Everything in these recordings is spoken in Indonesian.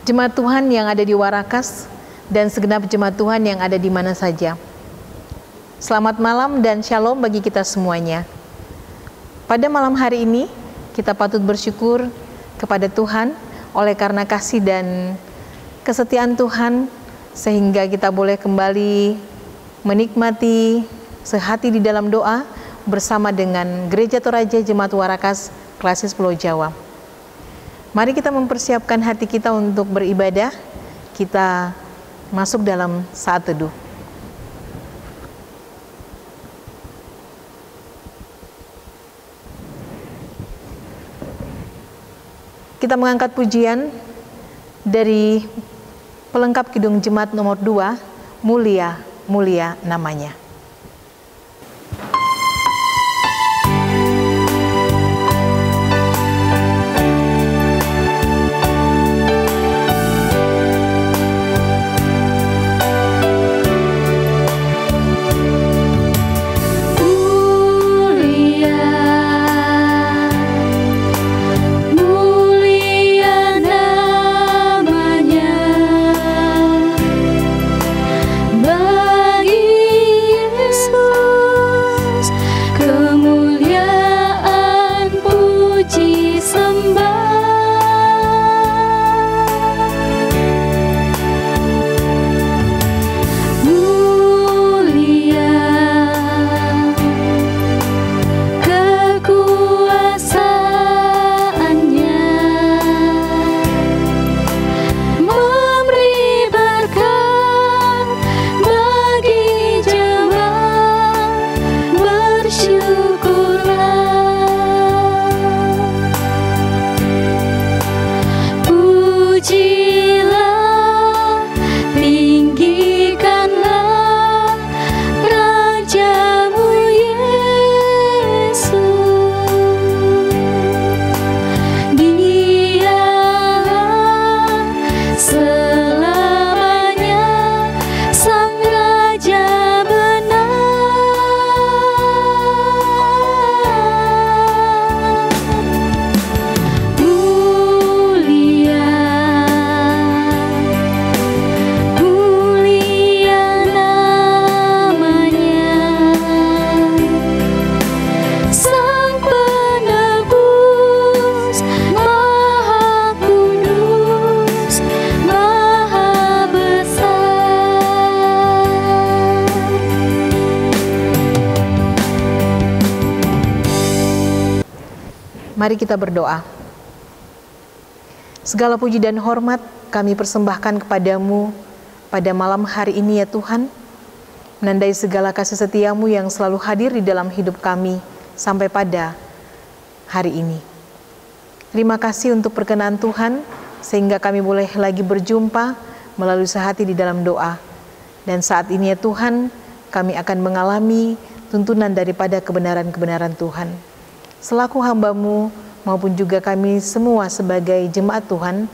jemaat Tuhan yang ada di Warakas, dan segenap jemaat Tuhan yang ada di mana saja. Selamat malam dan shalom bagi kita semuanya. Pada malam hari ini, kita patut bersyukur kepada Tuhan oleh karena kasih dan kesetiaan Tuhan, sehingga kita boleh kembali menikmati sehati di dalam doa bersama dengan Gereja Toraja Jemaat Warakas Klasis Pulau Jawa. Mari kita mempersiapkan hati kita untuk beribadah. Kita masuk dalam saat teduh. Kita mengangkat pujian dari pelengkap Kidung Jemaat nomor 2, Mulia, Mulia Namanya. Mari kita berdoa. Segala puji dan hormat kami persembahkan kepadamu pada malam hari ini ya Tuhan, menandai segala kasih setiamu yang selalu hadir di dalam hidup kami sampai pada hari ini. Terima kasih untuk perkenan Tuhan, sehingga kami boleh lagi berjumpa melalui sehati di dalam doa. Dan saat ini ya Tuhan, kami akan mengalami tuntunan daripada kebenaran-kebenaran Tuhan. Selaku hamba-Mu maupun juga kami semua sebagai jemaat Tuhan,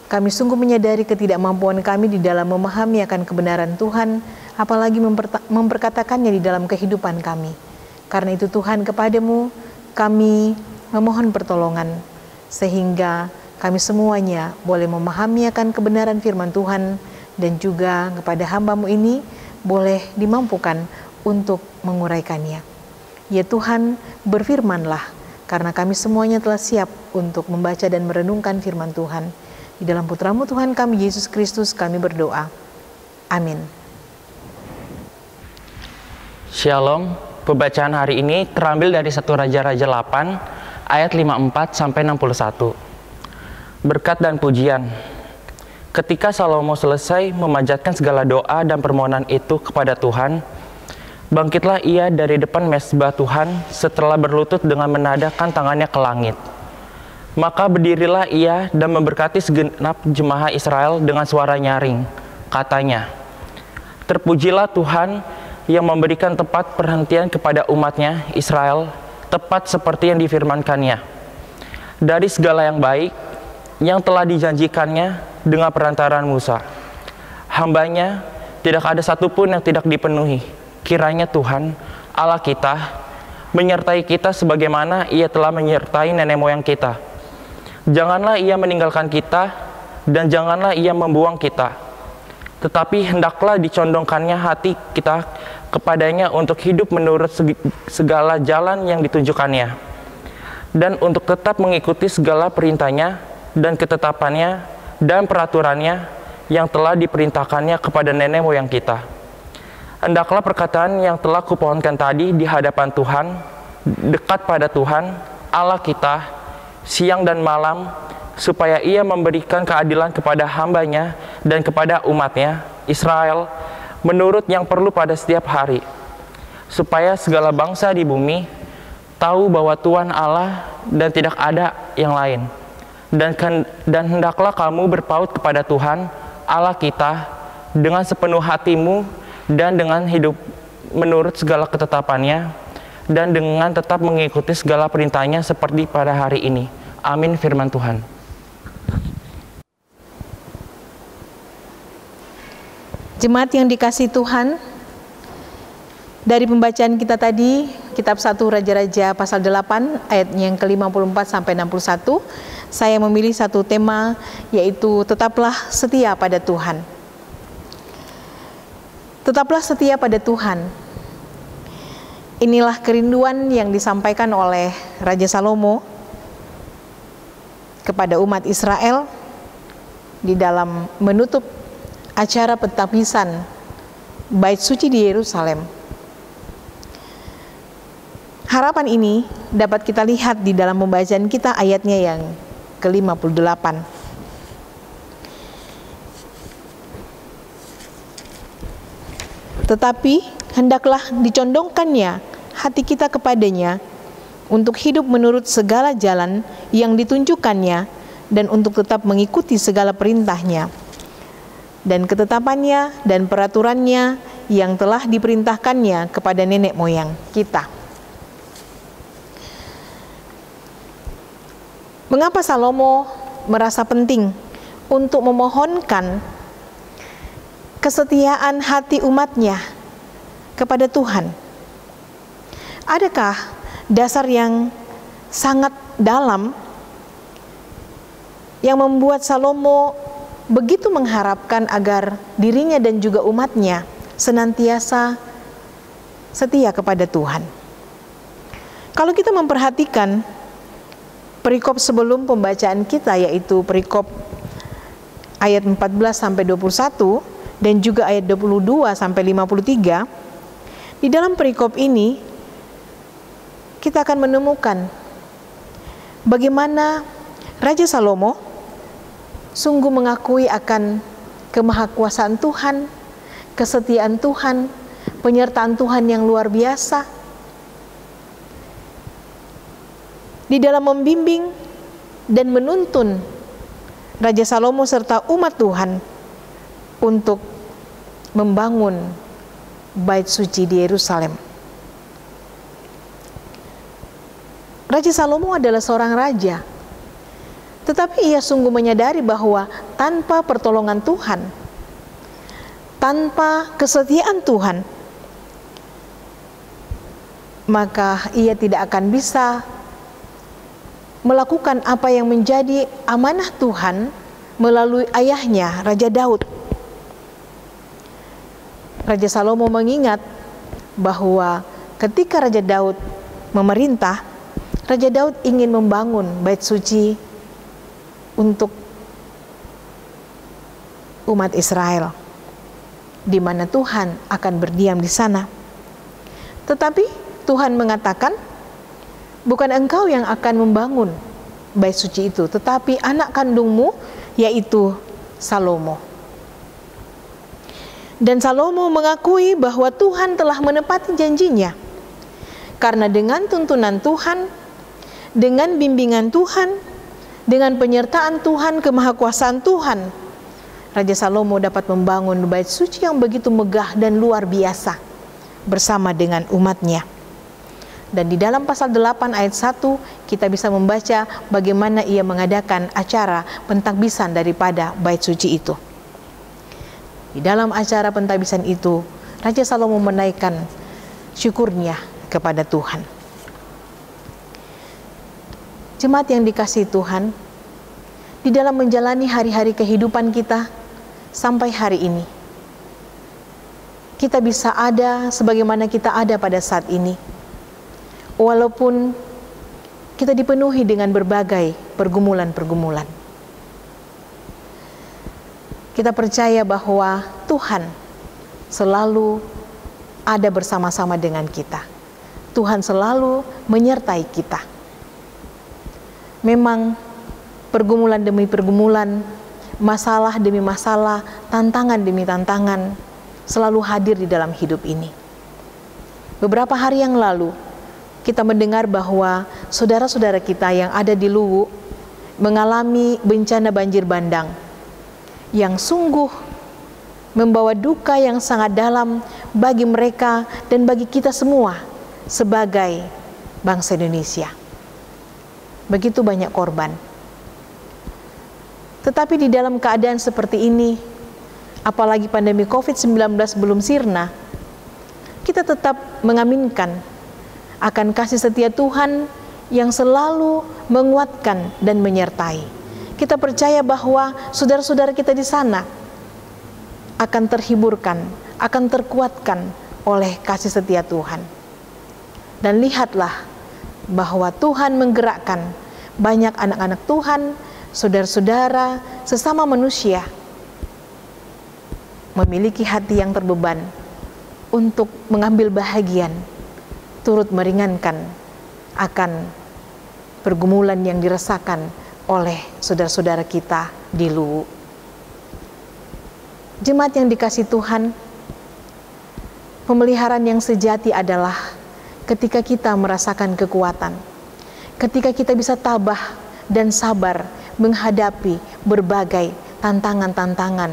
kami sungguh menyadari ketidakmampuan kami di dalam memahami akan kebenaran Tuhan, apalagi memperkatakannya di dalam kehidupan kami. Karena itu Tuhan, kepadamu kami memohon pertolongan, sehingga kami semuanya boleh memahami akan kebenaran firman Tuhan, dan juga kepada hamba-Mu ini boleh dimampukan untuk menguraikannya. Ya Tuhan, berfirmanlah, karena kami semuanya telah siap untuk membaca dan merenungkan firman Tuhan. Di dalam Putra-Mu Tuhan kami, Yesus Kristus, kami berdoa. Amin. Shalom, pembacaan hari ini terambil dari 1 Raja-Raja 8, ayat 54-61. Berkat dan pujian. Ketika Salomo selesai memanjatkan segala doa dan permohonan itu kepada Tuhan, bangkitlah ia dari depan mezbah Tuhan setelah berlutut dengan menadahkan tangannya ke langit. Maka berdirilah ia dan memberkati segenap jemaah Israel dengan suara nyaring. Katanya, terpujilah Tuhan yang memberikan tepat perhentian kepada umatnya Israel, tepat seperti yang difirmankannya. Dari segala yang baik yang telah dijanjikannya dengan perantaraan Musa, hambanya, tidak ada satupun yang tidak dipenuhi. Kiranya Tuhan Allah kita menyertai kita sebagaimana Ia telah menyertai nenek moyang kita. Janganlah Ia meninggalkan kita dan janganlah ia membuang kita. Tetapi hendaklah dicondongkannya hati kita kepadanya untuk hidup menurut segala jalan yang ditunjukkannya, dan untuk tetap mengikuti segala perintahnya dan ketetapannya dan peraturannya yang telah diperintahkannya kepada nenek moyang kita. Hendaklah perkataan yang telah kupohonkan tadi di hadapan Tuhan, dekat pada Tuhan, Allah kita, siang dan malam, supaya ia memberikan keadilan kepada hambanya dan kepada umatnya, Israel, menurut yang perlu pada setiap hari, supaya segala bangsa di bumi tahu bahwa Tuhan Allah dan tidak ada yang lain. Dan hendaklah kamu berpaut kepada Tuhan, Allah kita, dengan sepenuh hatimu dan dengan hidup menurut segala ketetapannya, dan dengan tetap mengikuti segala perintahnya seperti pada hari ini. Amin, firman Tuhan. Jemaat yang dikasihi Tuhan, dari pembacaan kita tadi, kitab 1 Raja-Raja pasal 8 ayat yang ke-54 sampai 61, saya memilih satu tema, yaitu tetaplah setia pada Tuhan. Tetaplah setia pada Tuhan. Inilah kerinduan yang disampaikan oleh Raja Salomo kepada umat Israel di dalam menutup acara pentabisan Bait Suci di Yerusalem. Harapan ini dapat kita lihat di dalam pembacaan kita ayatnya yang ke-58. Tetapi hendaklah dicondongkannya hati kita kepadanya untuk hidup menurut segala jalan yang ditunjukkannya dan untuk tetap mengikuti segala perintahnya dan ketetapannya dan peraturannya yang telah diperintahkannya kepada nenek moyang kita. Mengapa Salomo merasa penting untuk memohonkan kesetiaan hati umatnya kepada Tuhan? Adakah dasar yang sangat dalam yang membuat Salomo begitu mengharapkan agar dirinya dan juga umatnya senantiasa setia kepada Tuhan? Kalau kita memperhatikan perikop sebelum pembacaan kita, yaitu perikop ayat 14 sampai 21 dan juga ayat 22 sampai 53, di dalam perikop ini kita akan menemukan bagaimana Raja Salomo sungguh mengakui akan kemahakuasaan Tuhan, kesetiaan Tuhan, penyertaan Tuhan yang luar biasa di dalam membimbing dan menuntun Raja Salomo serta umat Tuhan untuk membangun Bait Suci di Yerusalem. Raja Salomo adalah seorang raja, tetapi ia sungguh menyadari bahwa tanpa pertolongan Tuhan, tanpa kesetiaan Tuhan, maka ia tidak akan bisa melakukan apa yang menjadi amanah Tuhan melalui ayahnya, Raja Daud. Raja Salomo mengingat bahwa ketika Raja Daud memerintah, Raja Daud ingin membangun Bait Suci untuk umat Israel, di mana Tuhan akan berdiam di sana. Tetapi Tuhan mengatakan, bukan engkau yang akan membangun Bait Suci itu, tetapi anak kandungmu, yaitu Salomo. Dan Salomo mengakui bahwa Tuhan telah menepati janjinya, karena dengan tuntunan Tuhan, dengan bimbingan Tuhan, dengan penyertaan Tuhan, kemahakuasaan Tuhan, Raja Salomo dapat membangun Bait Suci yang begitu megah dan luar biasa bersama dengan umatnya. Dan di dalam pasal 8 ayat 1 kita bisa membaca bagaimana ia mengadakan acara pentahbisan daripada Bait Suci itu. Di dalam acara pentahbisan itu, Raja Salomo menaikkan syukurnya kepada Tuhan. Jemaat yang dikasihi Tuhan, di dalam menjalani hari-hari kehidupan kita sampai hari ini. Kita bisa ada sebagaimana kita ada pada saat ini, walaupun kita dipenuhi dengan berbagai pergumulan-pergumulan. Kita percaya bahwa Tuhan selalu ada bersama-sama dengan kita. Tuhan selalu menyertai kita. Memang pergumulan demi pergumulan, masalah demi masalah, tantangan demi tantangan selalu hadir di dalam hidup ini. Beberapa hari yang lalu, kita mendengar bahwa saudara-saudara kita yang ada di Luwu mengalami bencana banjir bandang yang sungguh membawa duka yang sangat dalam bagi mereka dan bagi kita semua sebagai bangsa Indonesia. Begitu banyak korban. Tetapi di dalam keadaan seperti ini, apalagi pandemi COVID-19 belum sirna, kita tetap mengaminkan akan kasih setia Tuhan yang selalu menguatkan dan menyertai. Kita percaya bahwa saudara-saudara kita di sana akan terhiburkan, akan terkuatkan oleh kasih setia Tuhan. Dan lihatlah bahwa Tuhan menggerakkan banyak anak-anak Tuhan, saudara-saudara, sesama manusia, memiliki hati yang terbeban untuk mengambil bahagian, turut meringankan akan pergumulan yang dirasakan oleh saudara-saudara kita di Luwu. Jemaat yang dikasihi Tuhan, pemeliharaan yang sejati adalah ketika kita merasakan kekuatan, ketika kita bisa tabah dan sabar menghadapi berbagai tantangan-tantangan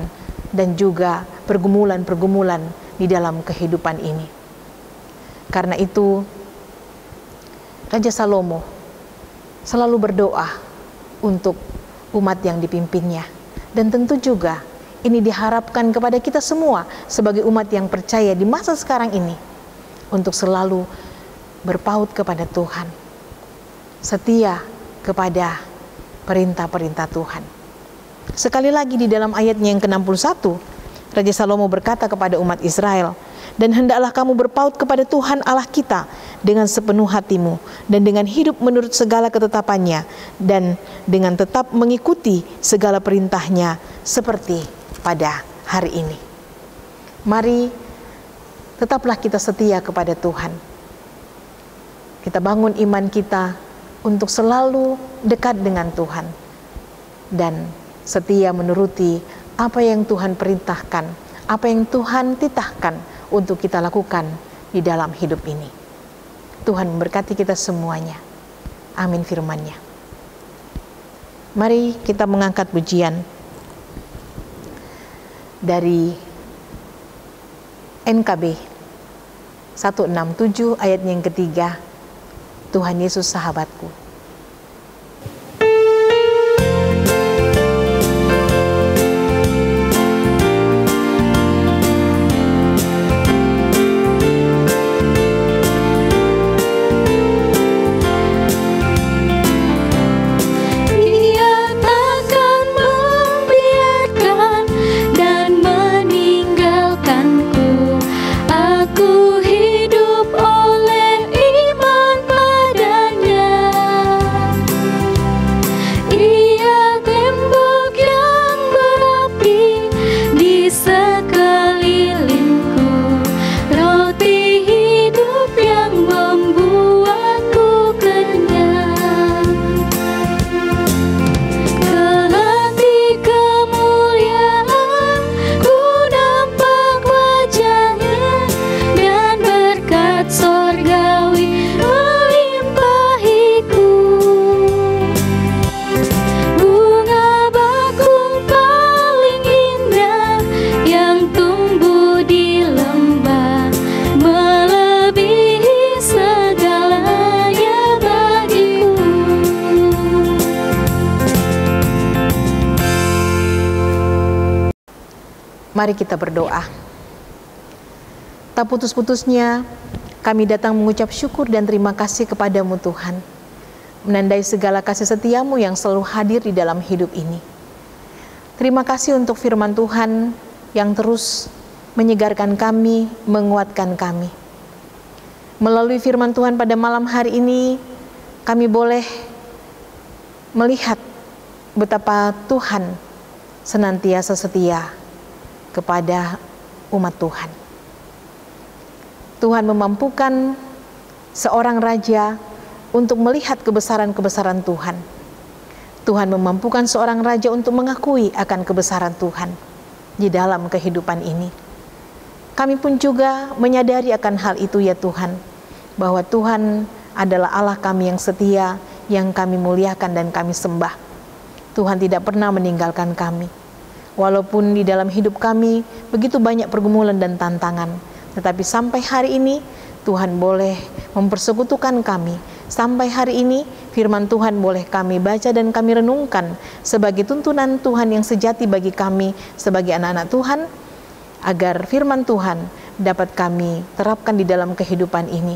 dan juga pergumulan-pergumulan di dalam kehidupan ini. Karena itu, Raja Salomo selalu berdoa untuk umat yang dipimpinnya. Dan tentu juga ini diharapkan kepada kita semua sebagai umat yang percaya di masa sekarang ini untuk selalu berpaut kepada Tuhan, setia kepada perintah-perintah Tuhan. Sekali lagi di dalam ayatnya yang ke-61, Raja Salomo berkata kepada umat Israel, "Dan hendaklah kamu berpaut kepada Tuhan Allah kita dengan sepenuh hatimu dan dengan hidup menurut segala ketetapannya dan dengan tetap mengikuti segala perintahnya seperti pada hari ini." Mari tetaplah kita setia kepada Tuhan. Kita bangun iman kita untuk selalu dekat dengan Tuhan dan setia menuruti apa yang Tuhan perintahkan, apa yang Tuhan titahkan untuk kita lakukan di dalam hidup ini. Tuhan memberkati kita semuanya. Amin firman-Nya. Mari kita mengangkat pujian dari NKB 167 ayat yang ketiga, Tuhan Yesus sahabatku. Mari kita berdoa. Tak putus-putusnya kami datang mengucap syukur dan terima kasih kepadamu Tuhan, menandai segala kasih setiamu yang selalu hadir di dalam hidup ini. Terima kasih untuk firman Tuhan yang terus menyegarkan kami, menguatkan kami. Melalui firman Tuhan pada malam hari ini, kami boleh melihat betapa Tuhan senantiasa setia kepada umat Tuhan. Tuhan memampukan seorang raja untuk melihat kebesaran-kebesaran Tuhan. Tuhan memampukan seorang raja untuk mengakui akan kebesaran Tuhan di dalam kehidupan ini. Kami pun juga menyadari akan hal itu ya Tuhan, bahwa Tuhan adalah Allah kami yang setia, yang kami muliakan dan kami sembah. Tuhan tidak pernah meninggalkan kami. Walaupun di dalam hidup kami begitu banyak pergumulan dan tantangan, tetapi sampai hari ini Tuhan boleh mempersekutukan kami. Sampai hari ini firman Tuhan boleh kami baca dan kami renungkan sebagai tuntunan Tuhan yang sejati bagi kami sebagai anak-anak Tuhan, agar firman Tuhan dapat kami terapkan di dalam kehidupan ini.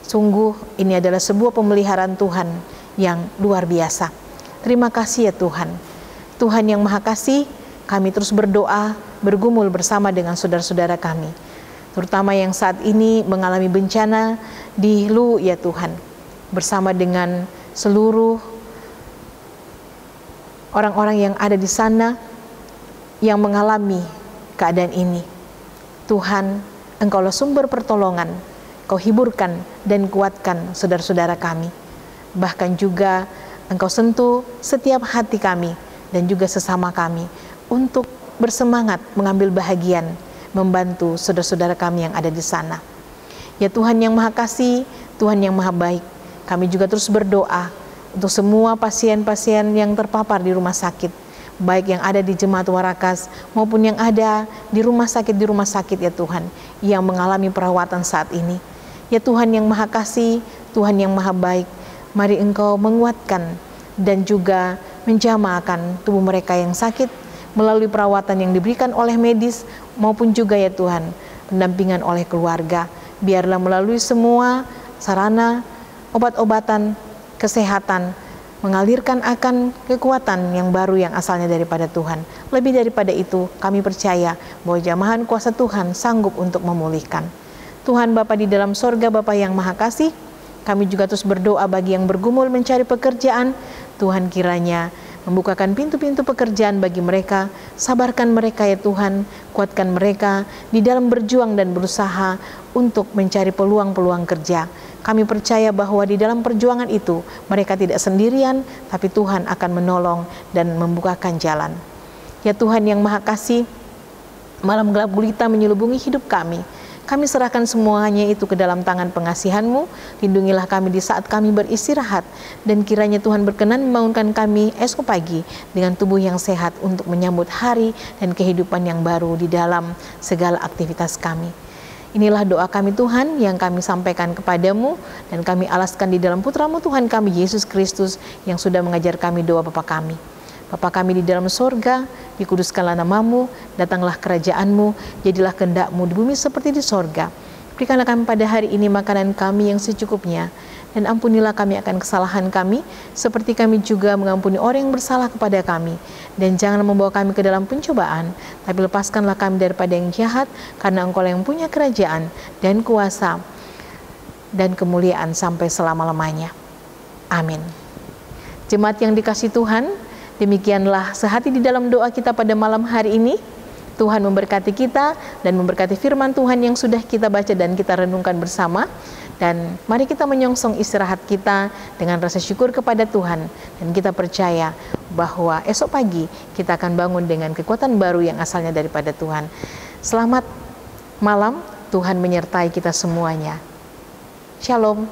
Sungguh ini adalah sebuah pemeliharaan Tuhan yang luar biasa. Terima kasih ya Tuhan. Tuhan yang Maha Kasih, kami terus berdoa, bergumul bersama dengan saudara-saudara kami, terutama yang saat ini mengalami bencana di Hlu ya Tuhan, bersama dengan seluruh orang-orang yang ada di sana yang mengalami keadaan ini. Tuhan, Engkaulah sumber pertolongan, Kau hiburkan dan kuatkan saudara-saudara kami. Bahkan juga Engkau sentuh setiap hati kami dan juga sesama kami untuk bersemangat mengambil bahagian membantu saudara-saudara kami yang ada di sana. Ya Tuhan yang Maha Kasih, Tuhan yang Maha Baik, kami juga terus berdoa untuk semua pasien-pasien yang terpapar di rumah sakit, baik yang ada di Jemaat Warakas maupun yang ada di rumah sakit ya Tuhan, yang mengalami perawatan saat ini. Ya Tuhan yang Maha Kasih, Tuhan yang Maha Baik, mari Engkau menguatkan dan juga menjamahkan tubuh mereka yang sakit melalui perawatan yang diberikan oleh medis maupun juga ya Tuhan pendampingan oleh keluarga. Biarlah melalui semua sarana obat-obatan kesehatan mengalirkan akan kekuatan yang baru yang asalnya daripada Tuhan. Lebih daripada itu, kami percaya bahwa jamahan kuasa Tuhan sanggup untuk memulihkan. Tuhan Bapa di dalam sorga, Bapa yang Maha Kasih, kami juga terus berdoa bagi yang bergumul mencari pekerjaan. Tuhan kiranya membukakan pintu-pintu pekerjaan bagi mereka, sabarkan mereka ya Tuhan, kuatkan mereka di dalam berjuang dan berusaha untuk mencari peluang-peluang kerja. Kami percaya bahwa di dalam perjuangan itu mereka tidak sendirian, tapi Tuhan akan menolong dan membukakan jalan. Ya Tuhan yang Maha Kasih, malam gelap gulita menyelubungi hidup kami. Kami serahkan semuanya itu ke dalam tangan pengasihan-Mu. Lindungilah kami di saat kami beristirahat, dan kiranya Tuhan berkenan membangunkan kami esok pagi dengan tubuh yang sehat untuk menyambut hari dan kehidupan yang baru di dalam segala aktivitas kami. Inilah doa kami Tuhan yang kami sampaikan kepadamu, dan kami alaskan di dalam Putra-Mu Tuhan kami Yesus Kristus yang sudah mengajar kami doa Bapa kami. Bapa kami di dalam sorga, dikuduskanlah nama-Mu, datanglah kerajaan-Mu, jadilah kehendak-Mu di bumi seperti di sorga. Berikanlah kami pada hari ini makanan kami yang secukupnya, dan ampunilah kami akan kesalahan kami, seperti kami juga mengampuni orang yang bersalah kepada kami. Dan jangan membawa kami ke dalam pencobaan, tapi lepaskanlah kami daripada yang jahat, karena Engkau yang punya kerajaan, dan kuasa, dan kemuliaan sampai selama-lamanya. Amin. Jemaat yang dikasihi Tuhan, demikianlah sehati di dalam doa kita pada malam hari ini. Tuhan memberkati kita dan memberkati firman Tuhan yang sudah kita baca dan kita renungkan bersama. Dan mari kita menyongsong istirahat kita dengan rasa syukur kepada Tuhan. Dan kita percaya bahwa esok pagi kita akan bangun dengan kekuatan baru yang asalnya daripada Tuhan. Selamat malam, Tuhan menyertai kita semuanya. Shalom.